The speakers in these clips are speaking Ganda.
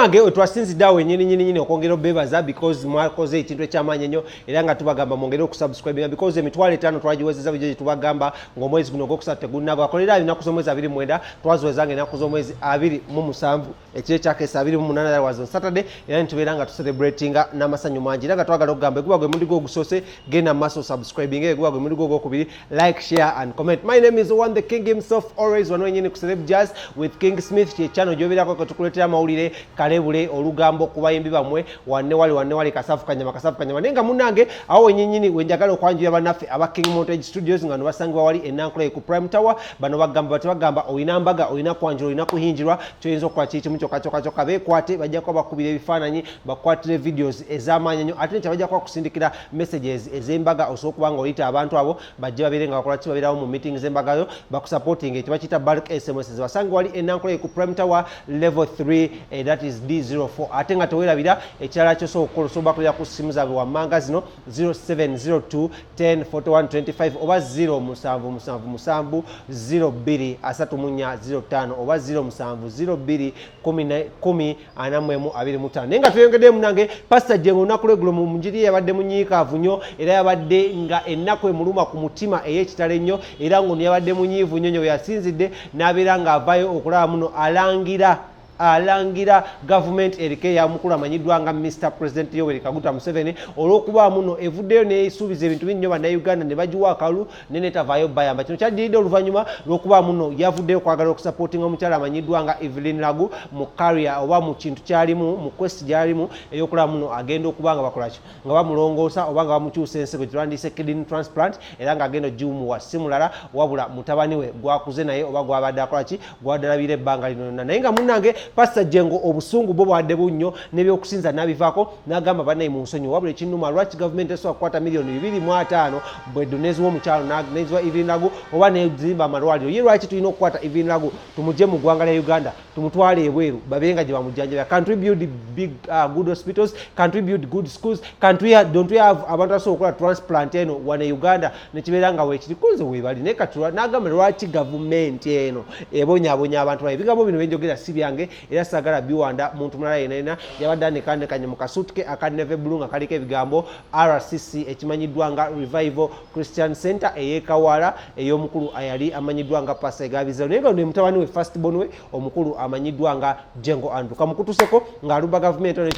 munange otwasinzidde awo nyini okwongera obebaza because mwakoze ekintu ekyamaanyi ennyo era nga tubagamba mwongere okusubscribinga because emitwalo 5 twagiwezeza bijjo gye tubagamba ng'omwezi guno ogwokusatu tegunnaba akolera ennaku z'omwezi 29 twaziwezanga ennaku z'omwezi 27 ekiro kyakeesa 28 was on Saturday era nitubeera nga tucelebratinga n'amasanyu mangi era nga twagala okugamba eguba gwe mundi gwo ogusose genda maaso subscribing eguba gwe mundi gwo ogwokubiri like share and comment. My name is One the King himself always wano wenyini ku Celeb Jazz with KingSmith kye channel gyobeerako ke tukuleetera amawulire kalebule olugambo ku bayimbi bamwe wanne wali kasafu kanyama nenga munange awo wenyini wenjagala okwanjira bannaffe aba King Montage Studios nga no basangibwa wali enankula ku Prime Tower bano bagamba oyina mbaga oyina kwanjira oyina kuhinjirwa kyoyinza okukola kimu kyokka beekwate bajja kuba bakubira ebifaananyi bakwatire videos ez'amaanyi nnyo ate bajja kuba kusindikira messages ez'embaga osobola okuba nga oyita abantu abo bajje babeere nga bakola kibabeerawo mu meetings z'embagayo bakusupporting ekyo bakiyita bulk SMS basanga wali enankula ku Prime Tower level 3 that is D04 ate nga teweerabira ekirala ky'osobola okukola osobola bakulira ku simu zaabwe wammanga zino 0702 10 41 25 oba 0777 02 34 oba 0702 10 44 naye nga tweyongedde munange Pastor Jengo olunaku lw'eggulo mu njiri yabadde munyiikaavu nnyo era yabadde nga ennaku emuluma ku mutima ey'ekitalo ennyo era ng'ono yabadde munyiivu nnyo nyo yasinzidde n'abeera ng'avaayo okulaba muno alangira government erike ya mukulu amanyiddwa nga Mr. President Yoweri Kaguta Museveni olw'okuba muno evuddeyo neesuubiza ebintu bingi nnyo bannayuganda ne bagiwa akalu nenetavaayo bayamba kino kyaddiridde oluvannyuma lw'okuba muno yavuddeyo kwagala okusupportinga omukyala amanyiddwa nga Evelyn Lagu mu career oba mu kintu kyalimu mu quest gyalimu ey'okulaba muno agenda okuba nga bakolaki nga bamulongoosa oba nga bamukyusa ensigo gyetwandiise kidney transplant era nga agenda ogiwumuwa si mulala wabula mutabani we gwakuze naye oba gwabadde akolaki gwadalabira ebbanga lino lyonna naye nga munnange Pastor Jengo obusungu bwo bwadde bunnyo n'ebyokusinza n'abivaako n'agamba bannaye mu nsonyi wabula ekinnuma lwaki gavumenti esobola kukwata miliyoni 2.5 bweddu neziwa omukyalo neziwa Evelyn Lagu oba nezimba amalwaliro ye lwaki tulina okukwata Evelyn Lagu tumugye mu ggwanga lya Uganda tumutwale ebweru babeere nga gye bamujjanjabya contribute big good hospitals contribute good schools don't we have abantu asobola okukola transplant eno wane Uganda nekibeera nga weekiri kunze weebali naye katula n'agamba lwaki gavumenti eno ebonyaabonya abantu bayo ebigambo bino benjogera si byange era sagala biwanda muntu mulala yenna yabadde anekandekanye mu kasuuti ke aka navy blue nga kaliko ebigambo RCC ekimanyiddwa nga Revival Christian Center ey'Ekawala ey'omukulu ayali amanyiddwa nga Pastor Gabizo naye nga ne mutabani we first born we omukulu amanyiddwa nga Jengo Andrew kamukutuseko ng'alumba gavumenti eno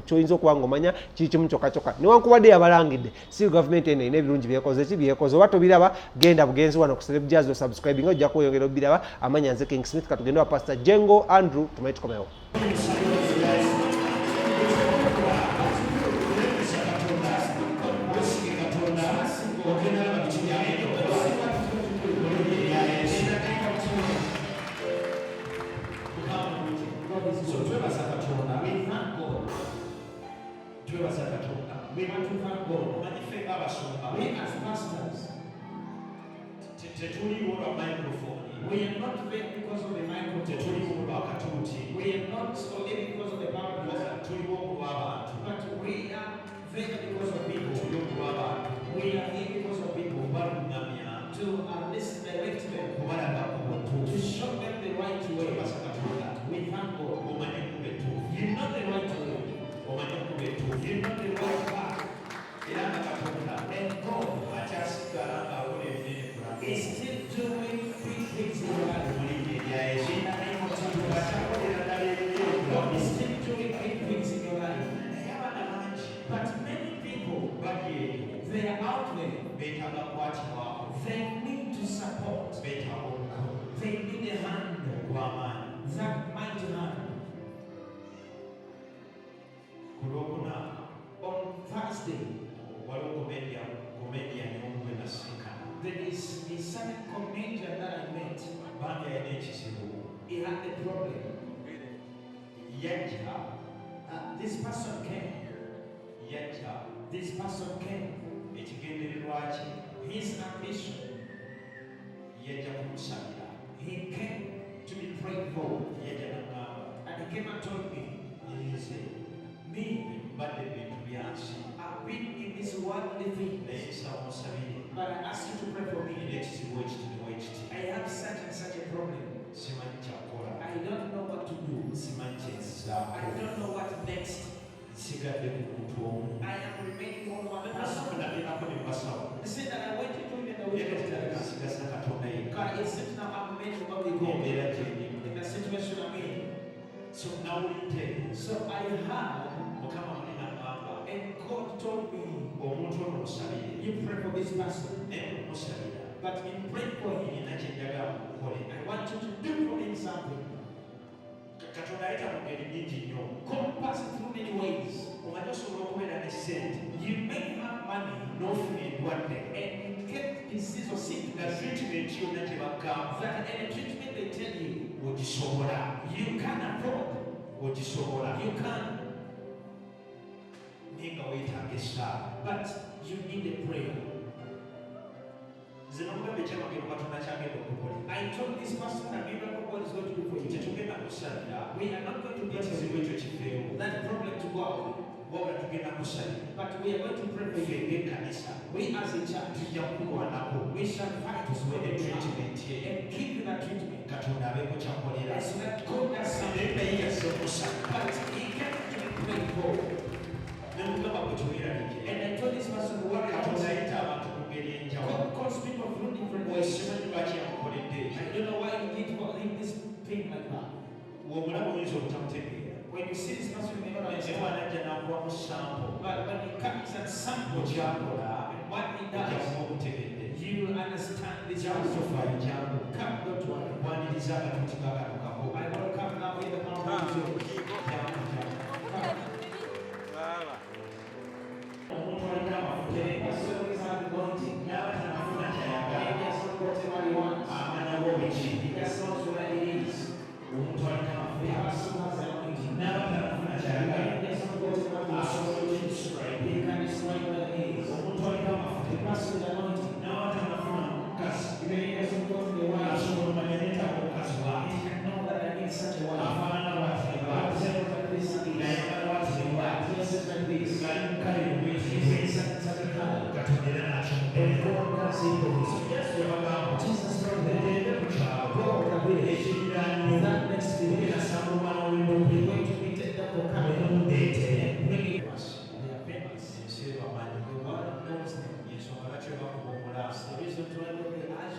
kyoyinza okuba ng'omanya kiri kimu kyokka newankubadde yabalangidde si gavumenti eno erina ebirungi byekoze oba tobiraba genda bugenzi wano ku Celeb Jazz subscribing ojja kweyongera obiraba amanya nze KingSmith katugende wa Pastor Jengo Andrew tumaitukomewo We are not there because of the microphone. We are not only because of the power, but we are there because of people. We are here because of people. To misdirect them, to show them the right way. We thank God. You know the right way. You know the right path. And God is still doing big things in your life. God is still doing big things in your life. But many people, they are out there. They need to support. They need a hand. That mighty hand. On Thursday, there is a certain comedian that I met. He had a problem. This person came. This person came. His ambition. He came to be prayed for. And he came and told me, I've been in this worldly thing, but I asked you to pray for me. I have such and such a problem. I don't know what to do. I nsigadde ku muntu omu. I am remaining on one person. Nagendako ne mbasawo. He said that I went to him and I Naye went kati to nsigaza Katonda yekka. God. It seems now I'm made of the God. Embeera gy'erimu. In the situation I'm in. So nawulidde. So I heard, Mukama muli n'agamba. and God told me, Omuntu ono musabire. you pray for this person. Naye mumusabira. But in praying for him, Nina kye njagala mukole. I want you to do for him something. Katonda ayita mu ngeri nnyingi nnyo. God passes through many ways. Omanyi osobola okubeera ne ssente. You may have money N'ofuna endwadde. and you get disease or Nga sickness. treatment yonna gye bagamba. That any treatment they tell you, Ogisobola. you can afford. Ogisobola. You can, Naye nga weetaaga essaawa. but you need a prayer. Nze namugamba ekyamagero Katonda kyagenda okukola. I told this person that miracle God is going to do for you. Tetugenda kusabira. We are not going to pray for Ekizibu you. ekyo kifeewo. That problem to God, Wabula tugenda kusabira. but we are going to pray for Ffe you. ng'ekkanisa. We as a church, Tujja kukulwanako. we shall fight to Tuwe spread ne the treatment ye. and give you that treatment. Katonda abeeko ky'akolera. So that God does something. Naye yasse okusa. But he kept giving prayer for. Ne mugamba bwe tuweerabike. And I told this person, what Katonda God ayita abantu mu ngeri enjawulo. calls people through different ways. Simanyi lwaki yamukoledde ekyo. I don't know why you did for him this thing like that. W'omulaba oyinza obutamutegeera. When you see this person, you may not Naye understand. bw'anajja n'akuwamu sampo. But when he comes and samples Okyakola. and what he Ojja does, kuba obutegedde. you will understand this Jangu person. tofaayo jangu. Come, don't worry. Waniriza akatuuti kakalukako. I will come now in the mountain. Jangu jangu. Omuntu alina amafuta The person is anointing. n'aba tanafuna He kyayagala. does not whatever he wants. Amanabo biki. He just knows what it is. Omuntu alina The amafuta person has anointing. n'aba tanafuna kyayagala. He does not whatever he wants. Asobola okukisulayo. He can describe what it is. Omuntu alina amafuta The person with anointing. n'aba tanafuna mukazi. Even he doesn't go to the wife. Asobola omanya neetaaga omukazi He bw'ati. can know that I need such a wife. Afaanana bw'ati ne God bw'ati. said that this is. N'ayambala bw'ati ne bw'ati. Dresses like this. Ng'ali mu kale He omwekirize. wears such a color. Katonda era And n'akimugondera. God does it for us. Yesu yabagamba Jesus told them, mugende ku kyalo go to the village. ekiriraanye That next village, nasanga omwana we're w'endobe going to meet at the kamere Okugaba. mudeete Bring it to us. They are famous. ensi ebamanyi The world knows them. ensonga lwaki webakuba omulasa The reason to why they are out,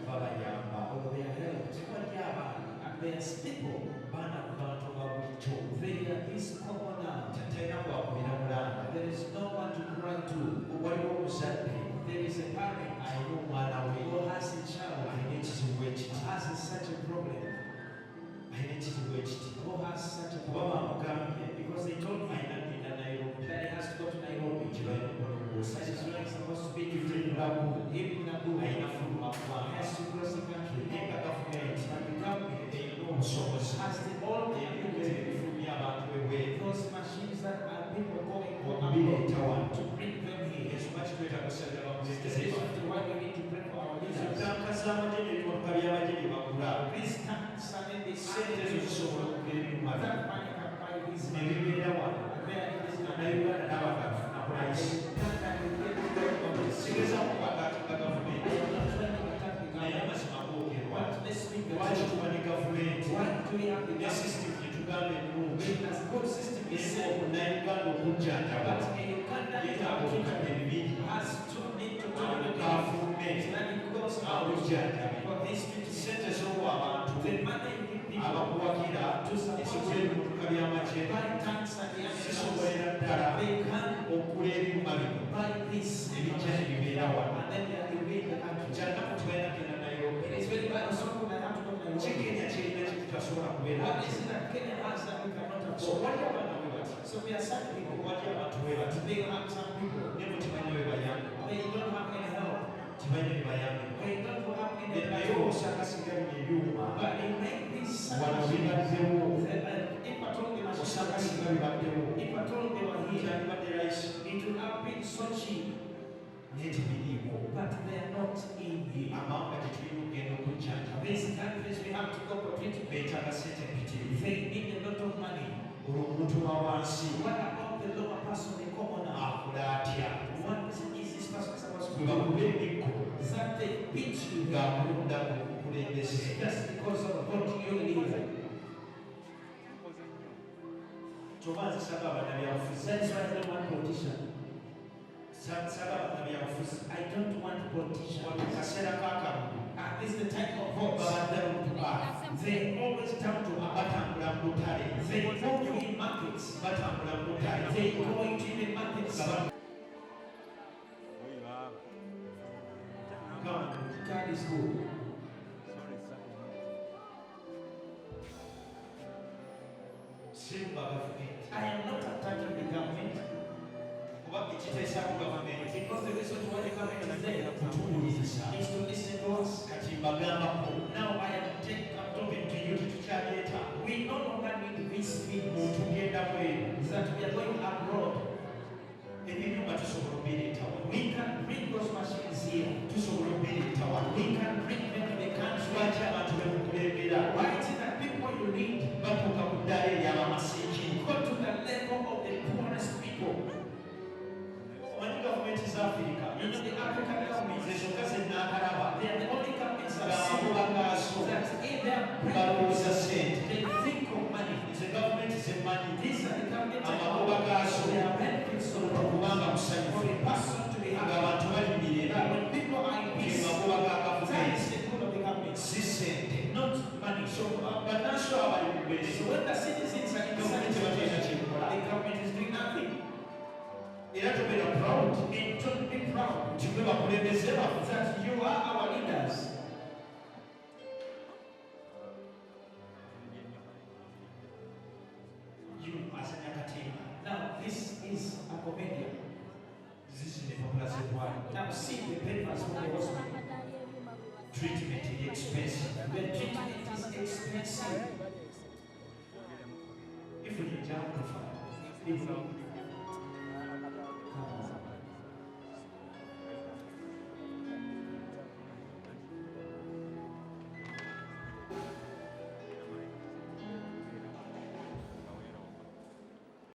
babayamba or they are helped. tebali abaana And they are stable. baana ku bantu ba bulijjo They are this common now. talina gwakubira mulanga There is no one to cry to. waliwo omuzadde There is a parent alina omwana we who has a child alina ekizibu ekiti who has such a problem, alina ekizibu ekiti who has such a kuba problem. bamugambye Because they told me alina kugenda Nairobi that he has to go to Nairobi. kibalina okulongoosa That is where he's supposed to be Even in Lagu. Even Lagu. alina fuluma He ggwanga has to cross the country. naye nga gavumenti But the government erina obusobozi has the all ebintu ebifulumya abantu ebweru those machines that are people going for okubireeta wano to bring them here. ensonga kitwetaaga kusabira This bakulembeze is why we need to pray for our leaders. tanka z'amagye n'ebimotoka by'amagye bye bagula These tanks and then these sente ezo zisobola okugera ebyuma bino that money can buy these ne bibeera wano there it is not. bannayuganda n'abagafuna pulayisi sigeza kukagatunga gavumenti naye amazima googerwa lwaki tuba ne gavumenti ne sisitimu gye tugamba ennungi naye omunnayuganda okujjanjaba yeetaaga obukadde bibiri kafume abujjanjabi sente z'owa abantu abakuwagira ezikola ebimotoka by'amagye zisobolera ddala okugula ebyuma bino ebijja ne bibeera wano kyanaku tubalina genda Nairobi kikenya kirina kitutasobola kubeera so wali abaana bwe bati So we are such people. wali abantu bwe bati They have some people. ne mu timanyi bwe bayambe They don't have any help. timanyi bwe bayambe They don't have any naye help. osanga sigali ebyuma But they make these wano sounds. bibaddewo If I told them I osanga should singa bibaddewo if I told them I here, kyandibadde layisi it would have been so cheap. naye tebiriiwo But they are not in here. amawanga gye tulina okugenda okujjanjaba These countries we have to go for treatment. beetaaga sente mpitirivu They need a lot of money. olwo omuntu wa wansi What about the lower person, the commoner? akola atya What is this person supposed to bwe do? bakuba emikko That they beat you ng'akulunda ku bukulembeze just because of what you live. Chobanza sagaba na byabufuzi. That's why I don't want politician. Sagaba na byabufuzi. I don't want politician. Kaseera kaakamu. This is the type of votes. Babadde lutuba. They always come to us. Batambula mu lutale. They go in markets. Batambula mu lutale. They go into the markets. God is good. Simba government. I am not attacking the government Kuba ekiteesa ku government. because the reason why the government is there Kutuwuliriza. is to listen to us. Kati mbagambako. Now I am Talking to you tetukyaleeta. we no longer need this means Tugenda bweru. that we are going abroad. Ebinyumba tusobola obireeta wano. We can bring those machines here. Tusobola obireeta wano. We can bring them to the country. Lwaki abantu bemukulembera? Why is it that people you need Batuuka ku ddaala ery'abamaseeki. go to the level of the poorest people? Omanyi gavumenti za Afirika. You know the African governments, Zezokka ze nnaakalaba. they are the only governments that Ng'amagoba gaazo that in their balowooza ssente. they think of money. Ze gavumenti z'emmanyi. These are the governments Amagoba gaazo. they are benefits for the Kubanga musanyufu. for the person to be happy. Ng'abantu bali mu mirembe. That when people are in Ge peace, magoba ga that gavumenti. is the good of the government, Si ssente. not money. So, Bannansi abali mu bbeere. so when the citizens are in the Government tebateeka situation, kyekola. the government is doing nothing. Era tobeera proud. And don't be proud Nti mwe bakulembeze baffe. that you are our leaders. You asanya katimba. Now, this is a comedian. Zisi ne populace bwali. Now, see the papers from the hospital. Treatment is expensive. The treatment is expensive. If you jump profile,